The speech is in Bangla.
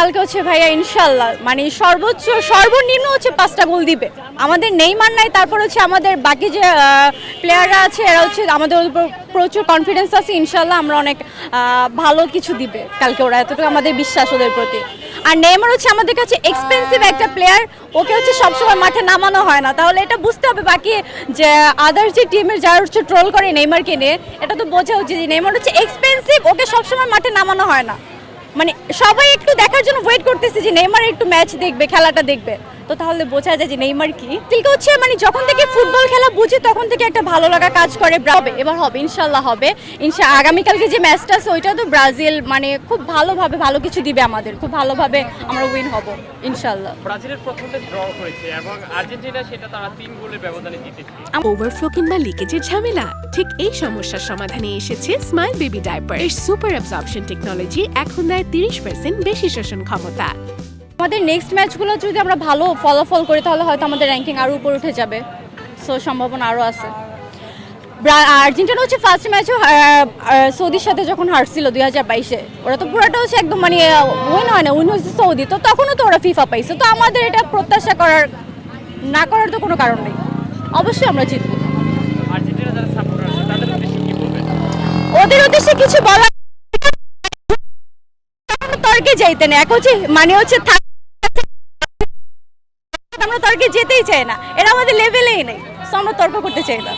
কালকে হচ্ছে ভাইয়া ইনশাল্লাহ মানে সর্বনিম্ন হচ্ছে 5টা গোল দিবে। আমাদের নেইমার নাই, তারপর হচ্ছে আমাদের বাকি যে প্লেয়াররা আছে এরা হচ্ছে আমাদের উপর প্রচুর কনফিডেন্স আছে, ইনশাল্লাহ আমরা অনেক ভালো কিছু দিবে কালকে ওরা, এতটুকু আমাদের বিশ্বাস ওদের প্রতি। আর নেইমার হচ্ছে আমাদের কাছে এক্সপেন্সিভ একটা প্লেয়ার, ওকে হচ্ছে সবসময় মাঠে নামানো হয় না, তাহলে এটা বুঝতে হবে বাকি যে আদার্স যে টিমের যারা হচ্ছে ট্রোল করে নেইমারকে নিয়ে, এটা তো বোঝা উচিত যে নেইমার হচ্ছে এক্সপেন্সিভ, ওকে সবসময় মাঠে নামানো হয় না। মানে সবাই একটু দেখার জন্য ওয়েট করতেছে যে নেইমার একটু ম্যাচ দেখবে, খেলাটা দেখবে, তো তাহলে বোঝা যায় যে নেইমার কি তিলকে হচ্ছে মানে যখন থেকে ফুটবল খেলা বুঝি তখন থেকে একটা ভালো লাগা কাজ করে। এবার হবে ইনশাল্লাহ হবে, আগামীকালকে যে ম্যাচটা আছে ওইটা তো ব্রাজিল মানে খুব ভালোভাবে ভালো কিছু দিবে আমাদের, খুব ভালোভাবে আমরা উইন হব ইনশাল্লাহ। ব্রাজিলের প্রথমে ড্র করেছে এবং আর্জেন্টিনা সেটা তারা 3 গোলের ব্যবধানে জিতেছে। ওভারফ্লো কিংবা লিকেজের ঝামেলা, ঠিক এই সমস্যার সমাধানে এসেছে স্মাইল বেবি ডাইপার। এর সুপার অ্যাবজর্পশন টেকনোলজি এখন দেয় 30% বেশি শোষণ ক্ষমতা। আমাদের নেক্সট ম্যাচগুলো যদি আমরা ভালো ফলাফল করি তাহলে হয়তো আমাদের র্যাঙ্কিং আরও উপরে উঠে যাবে, সো সম্ভাবনা আরও আছে। আর্জেন্টিনা হচ্ছে ফার্স্ট ম্যাচও সৌদির সাথে যখন হারছিল 2022-এ, ওরা তো পুরোটা হচ্ছে একদম মানে উইন হয় না, উইন হয়েছে সৌদি, তো তখনও তো ওরা ফিফা পাইছে, তো আমাদের এটা প্রত্যাশা না করার তো কোনো কারণ নেই, অবশ্যই আমরা জিতবো। আর্জেন্টিনা যারা সাপোর্টার আছে তাদের উদ্দেশ্যে কি বলবেন? ওদের উদ্দেশ্যে কিছু বলার তর্কে যাইতে না, এক হচ্ছে মানে হচ্ছে আমরা তর্কে যেতেই চাই না, এরা আমাদের লেভেলেই নেই, সো আমরা তর্ক করতে চাই না।